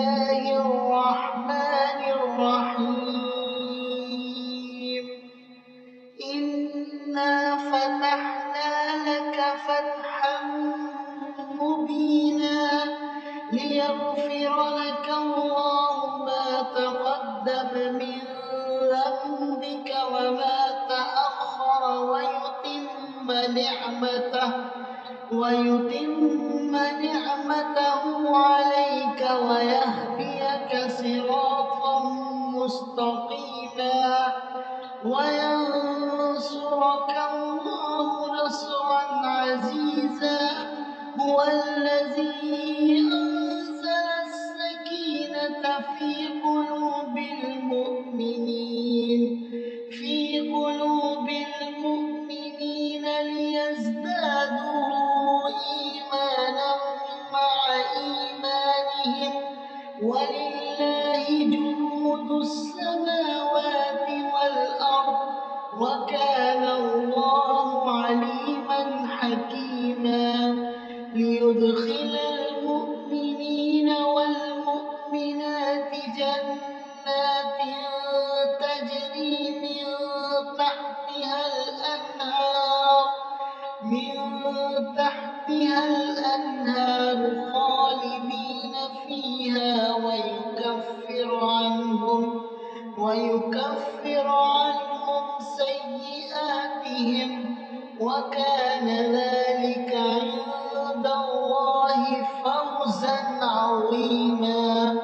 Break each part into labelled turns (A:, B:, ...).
A: الله الرحمن الرحيم إنا فتحنا لك فتحا مبينا ليغفر لك الله ما تقدم من ذنبك وما تأخر ويتم نعمته عليك ويهديك صراطا مستقيما وينصرك الله نصرا عزيزا هو الذي أنزل السكينة في قلوب المؤمنين ليزدادوا إيمانا مع إيمانهم ولله جنود السماوات والأرض وكان الله عليما حكيما ليدخل المؤمنين والمؤمنات جنات تجري من تحتها الأنهار خالدين فيها ويكفر عنهم سيئاتهم وكان ذلك عند الله فوزا عظيما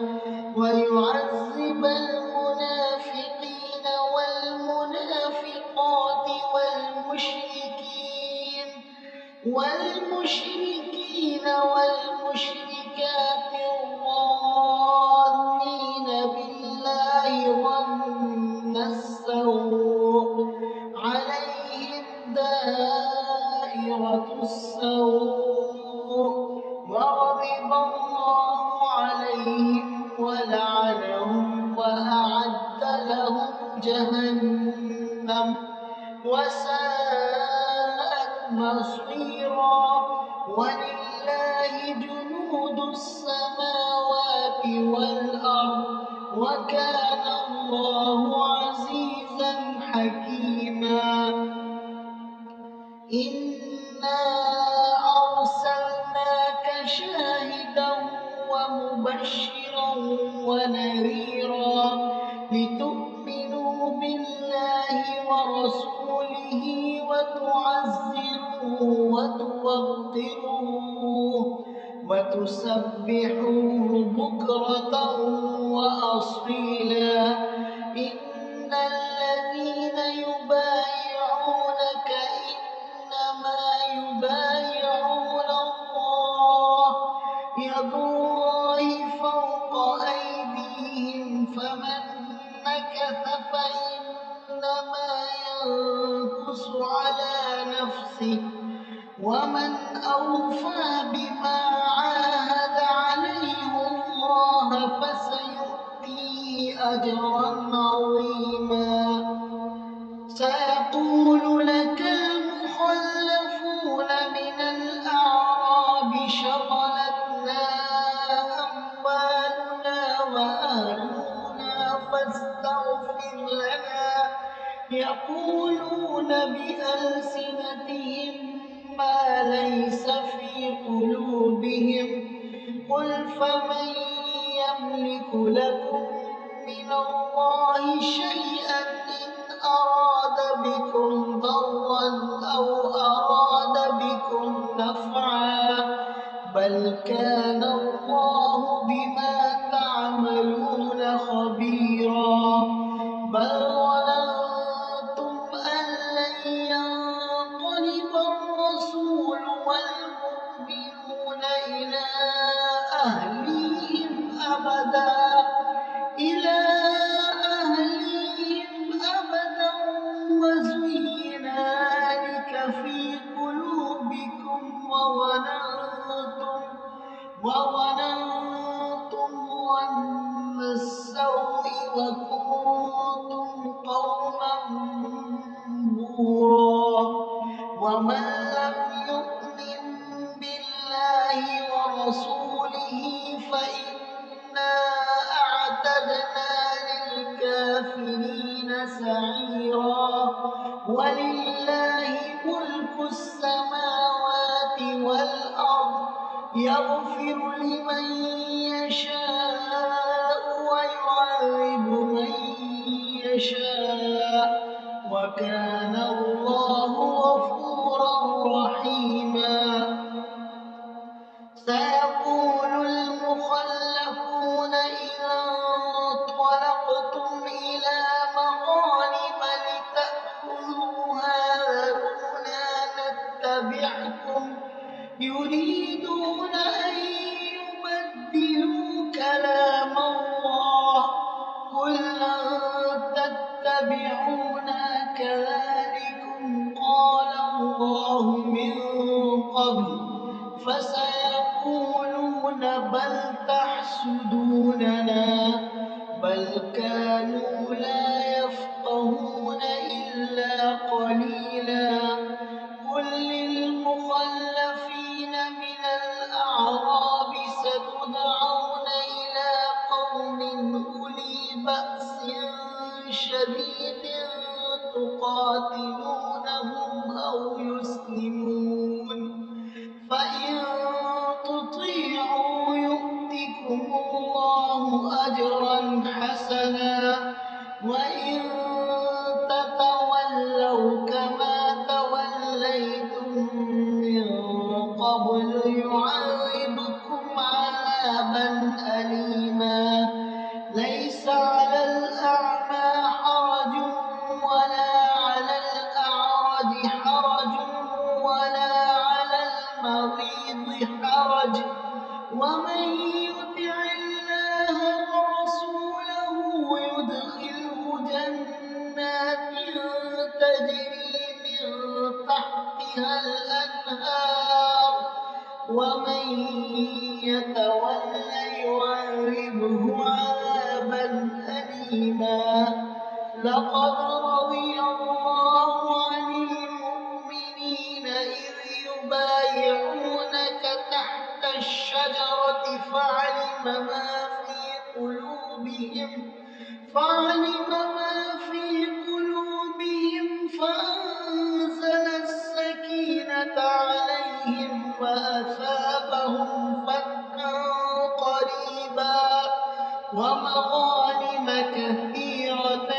A: ويعذب المنافقين والمنافقات والمشركين والمشركات الظانين بالله ظن السوء عليهم دائرة السوء وغضب الله عليهم ولعنهم وأعد لهم جهنم وساءت مصيرا ولله جنود السماوات والأرض وكان الله عزيزا حكيما إنا أرسلناك شاهدا ومبشرا ونذيرا لتؤمنوا بالله ورسوله وتعزروه وتوقروه وتسبحوه بكرة وأصيلا إن الذين يبايعونك إنما يبايعون الله يد الله فوق أيديهم فمن نكث فإنما ينكث على نفسه ومن أوفى بما عاهد عليه الله فسيؤتيه أجرا عظيما سيقول لك المخلفون من الأعراب شغلتنا أموالنا وأهلنا فاستغفر لنا يقولون بألسنتهم ما ليس في قلوبهم قل فمن يملك لكم من الله شيئا إن أراد بكم ضرا أو أراد بكم نفعا بل كان الله بما تعملون خبيرا بل ظننتم أن لن ينقلب الرسول والمؤمنون إلى أهليهم أبدا وزين ذلك في قلوبكم وظننتم ظن السوء وكنتم قوما بورا ومن لم يؤمن بالله ورسوله فإنا سعيرا ولله ملك السماوات والأرض يغفر لمن يشاء ويعذب من يشاء وكان الله غفورا رحيما سيقول المخلفون إذا انطلقتم إلى مغانم لتأخذوها ذرونا نتبعكم يريدون أن يبدلوا كلام الله قل لن تتبعونا كذلكم قال الله من قبل فسيقولون بل تحسدوننا بل كانوا لا يفقهون إلا قليلا قل للمخلفين من الأعراب ستدعون إلى قوم أولي بأس شديد تقاتلونهم أو يسلمون فإن تطيعوا يؤتكم الله أجرا حسنا وإن تتولوا كما توليتم من قبل يعذبكم عذابا أليما ليس على الأعمى حرج ولا على الأعرج حرج ولا على المريض حرج ومن يطع الله ورسوله يدخله جنات تجري من تحتها الأنهار ومن يتولى يعذبه عذابا أليما لقد رضي الله عن المؤمنين إذ يبايعونك تحت الشجرة فعلم ما في قلوبهم فأنزل السكينة عليهم وأثابهم فتحا قريبا ومغانم كثيرة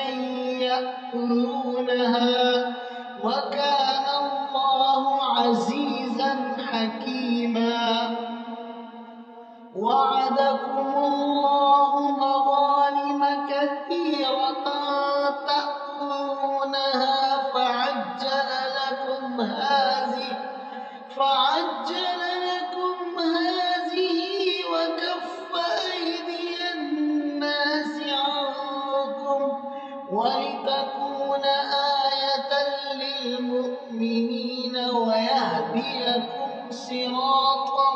A: يأخذونها وكان الله عزيزا حكيما وعدكم الله مغانم كثيرة تأخذونها فعجل لكم هذه وكف أيدي الناس عنكم ولتكون آية للمؤمنين ويهديكم صراطا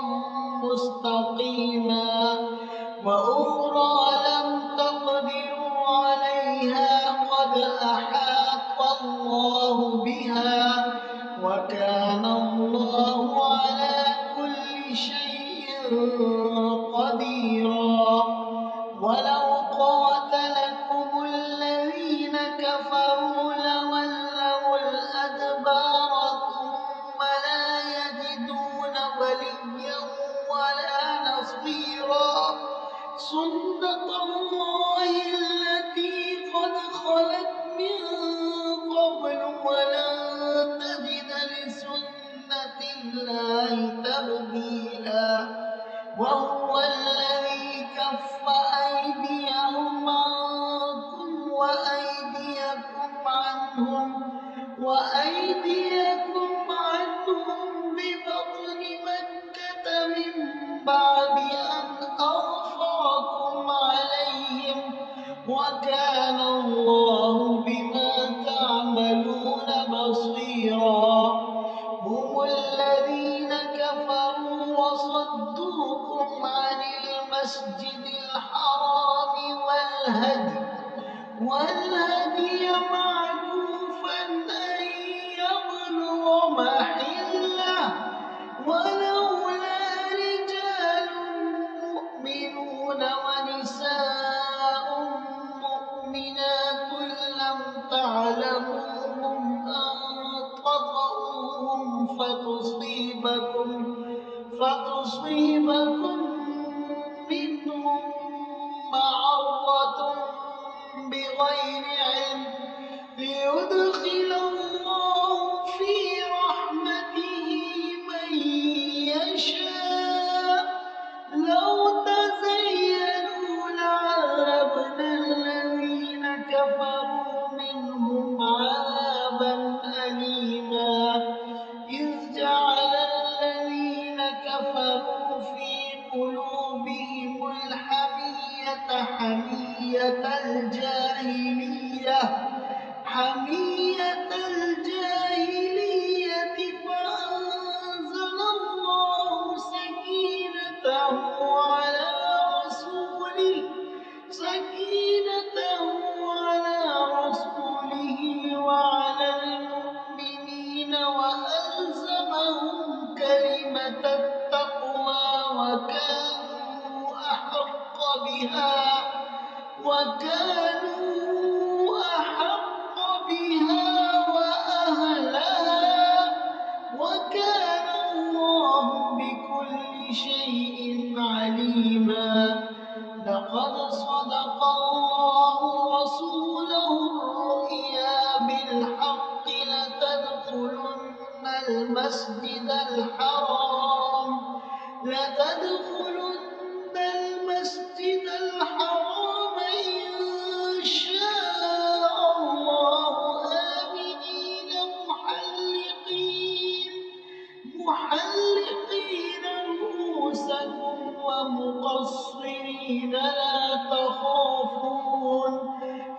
A: مستقيما وأخرى لم تقدروا عليها قد أحاط الله بها وكان الله على كل شيء قديرا ولو قاتلكم الذين كفروا لولوا الأدبار ثم لا يجدون وليا ولا نصيرا سنة الله التي قد خلت من قبل ولن تجد لسنة الله تبديلا وهو الذي كف أيديهم عنكم وأيديكم عنهم ببطن مكة من بعد أن أظفركم عليهم وكان الله بما تعملون بصيرا هم الذين كفروا وصدوكم عن المسجد الحرام والهدي معكوفا أن يبلغ محله ولولا رجال مؤمنون ونساء مؤمنات لم تصيبكم منهم معرة بغير علم ليدخل الله في رحمته من يشاء لو تزيلوا لعذبنا الذين كفروا منهم عذابا أليما إذ جعل الذين كفروا في قلوبهم الحمية حمية الجاهلية فأنزل الله سكينته على رسوله وعلى المؤمنين وألزمهم كلمة التقوى وكانوا أحق بها وأهلها وكان الله بكل شيء عليما لقد صدق الله رسوله الرؤيا بالحق لتدخلن المسجد الحرام إن شاء الله آمنين محلقين رؤوسكم ومقصرين لا تخافون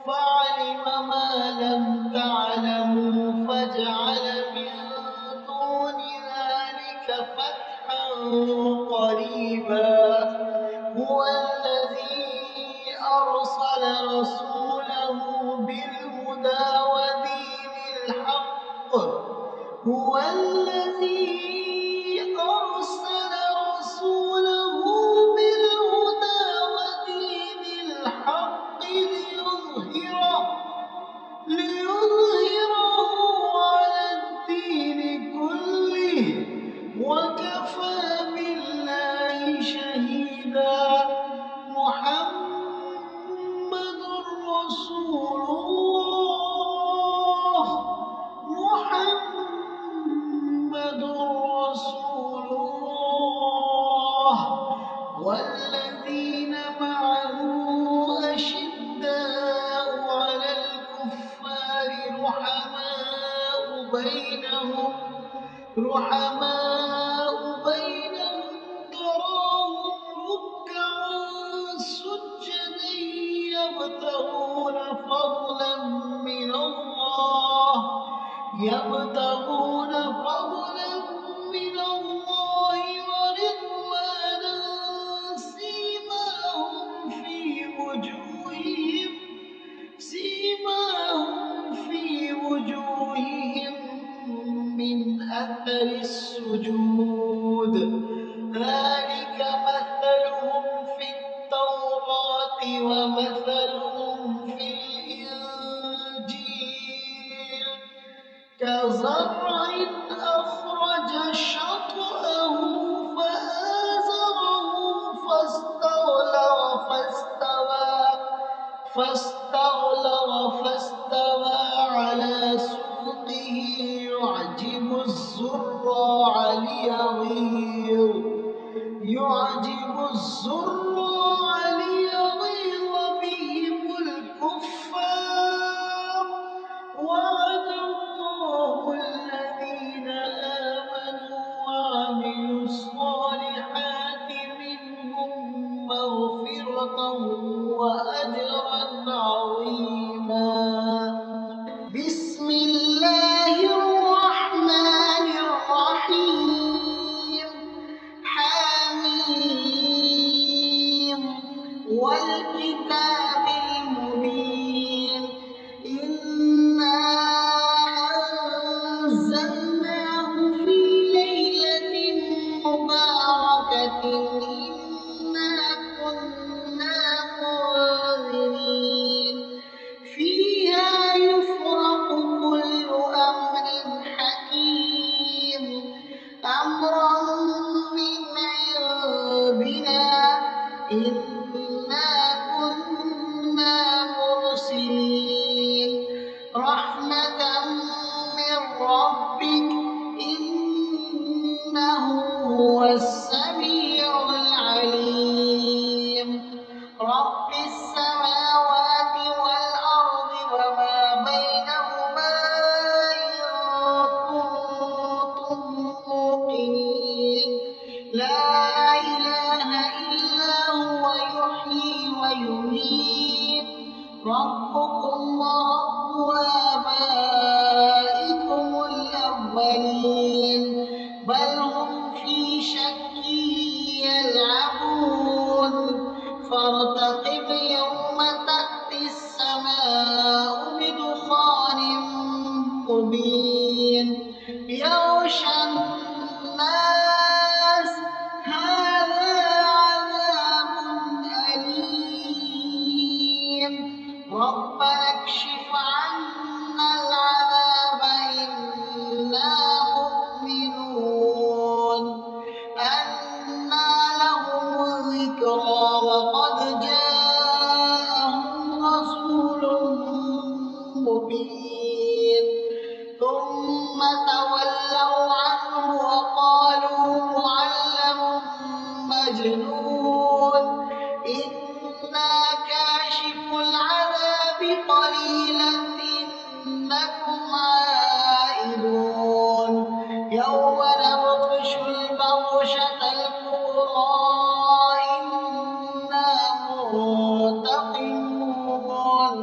A: فعلم ما لم تعلموا فجعل من دون ذلك فتحا قريبا هو الذي أرسل رسوله بالهدى ودين الحق ليظهره على الدين كله وكفى بالله شهيدا محمد رسول الله والذين معه أشداء على الكفار رحماء بينهم تراهم ركعا سجدا يبتغون فضلا من الله ورضوانا سيماهم في وجوههم من أثر السجود ذلك مثلهم في التوراة ومثلهم في الإنجيل كزرع أخرج شطأه فآزره فاستغلظ على سوقه يعجب الزراع ليغيظ بهم الكفار وعد الله الذين آمنوا وعملوا الصالحات منهم مغفرة وأجرا عظيما بسم الله الرحمن الرحيم حميم والكتاب المبين إنا أنزلناه في ليلة مباركة إنا كنا منذرين فيها يفرق كل أمر حكيم أمرا من عندنا السماوات والأرض وما بينهما إن كنتم موقنين لا إله إلا هو يحيي ويميت ربكم ورب آبائكم الأولين بل هم في شك يلعبون فارتقب يوم تأتي السماء بدخان مبين يغشى الناس هذا عذاب أليم ربنا اكشف عنا العذاب إنا مؤمنون أنى لهم الذكرى وقد جاءهم رسول مبين ثم تولوا عنه وقالوا معلم مجنون إنا كاشف العذاب قليلا إنكم عائدون يوم نبطش البطشة الكبرى إنا منتقمون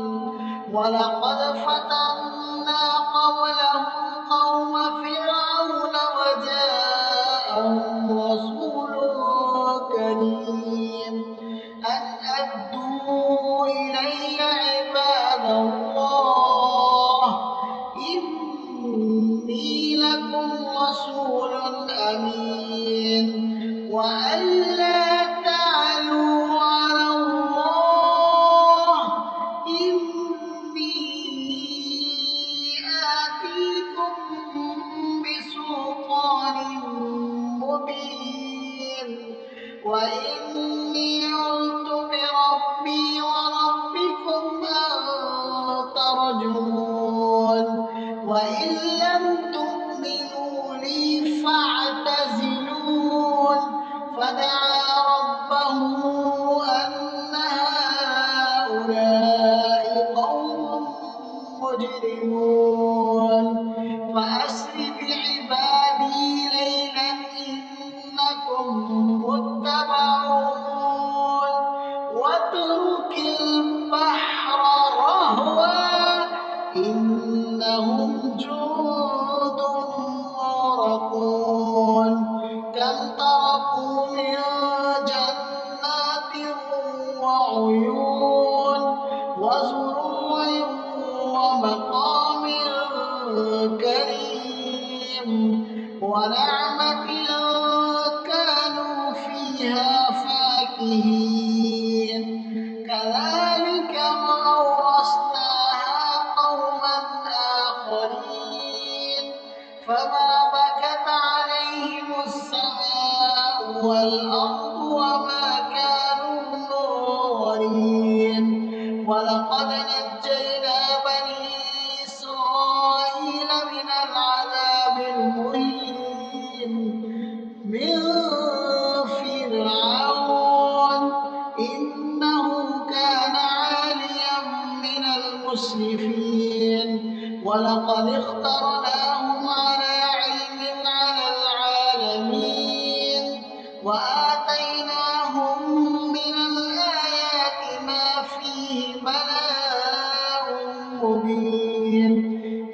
A: ولقد فتنا قبلهم قوم فرعون وجاءهم رسول كريم أن أدوا إلي عباد الله إني لكم رسول أمين وأن لا تعلوا على الله إني آتيكم بسلطان مبين وإني عذت بربي وربكم أن ترجمون وإن لم تؤمنوا لي فاعتزلون فدعا ربه أن هؤلاء قوم مجرمون فأسر بعبادي ليلا إنكم متبعون واترك البحر رهوا إنهم جند مغرقون كم تركوا من جنات وعيون وزروع ومقام كريم ونعمة كانوا فيها فاكهين كذلك وأورثناها قوما آخرين فما بكت عليهم السماء والأرض وما كانوا منظرين ولقد نجينا بني إسرائيل من العذاب المهين من فرعون إنه كان عاليا من المسرفين ولقد اخترناهم على علم على العالمين وآتيناهم من الآيات ما فيه بلاء مبين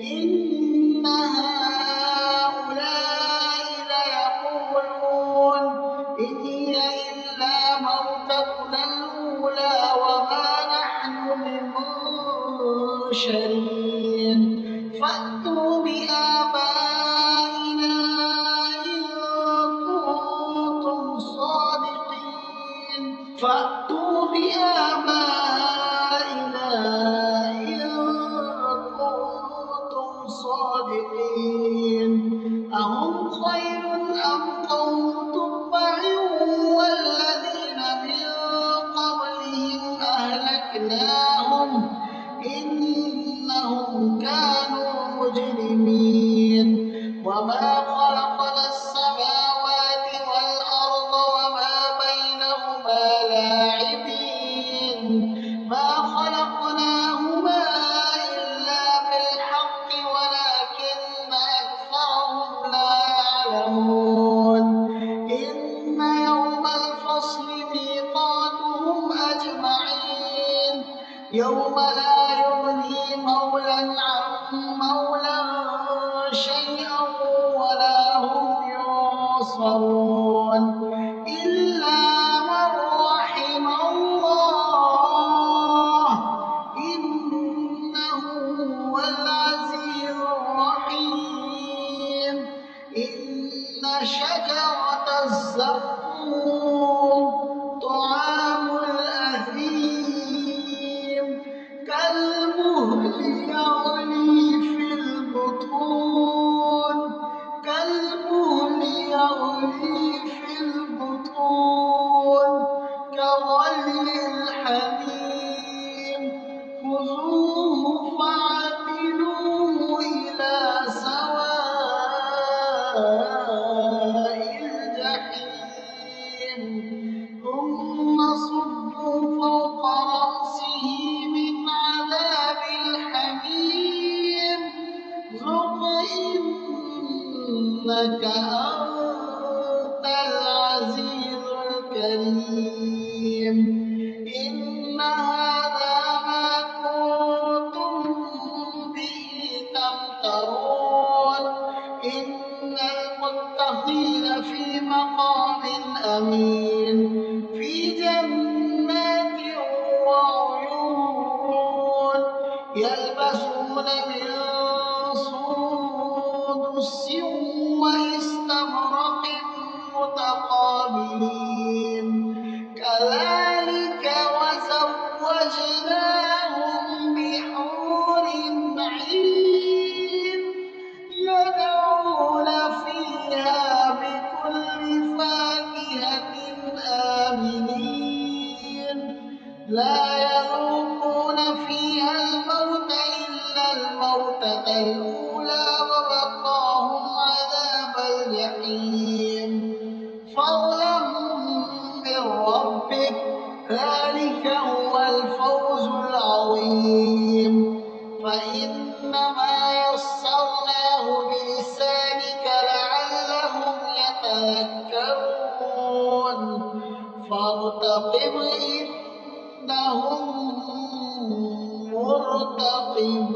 A: إن هؤلاء ليقولون إن هي إلا موتتنا الأولى وما نحن بمنشرين فأتوا بآبائنا إن كنتم صادقين فأتوا بآبائنا إن كنتم صادقين أهم خير أم قوم تبع والذين من قبلهم أهلكناهم إنهم كانوا مجرمين وما خلقنا السماوات والأرض وما بينهما لاعبين يوم لا يغني مولى عن مولى شيئا ولا هم ينصرون إلا من رحم الله إنه هو العزيز الرحيم إن شجرة الزقوم طعام الأثيم كالمهل يغلي في البطون كغلي الحميم خذوه فاعتلوه إلى سواء الجحيم ثم صبوا فوق رأسه من عذاب الحميم ذق إنك أنت العزيز الكريم إن هذا ما كنتم به تمترون إن المتقين في مقام أمين في جنات وعيون يلبسون من سندس واستبرق متقابلين كذلك وزوجناهم بحور عين يدعون فيها بكل فاكهة آمنين لا يذوقون فيها الموت إلا الموتة الأولى ووقاهم عذاب الجحيم فضلا من ربك ذلك هو الفوز العظيم فإنما يسرناه بلسانك لعلهم يتذكرون فارتقب إنهم مرتقبون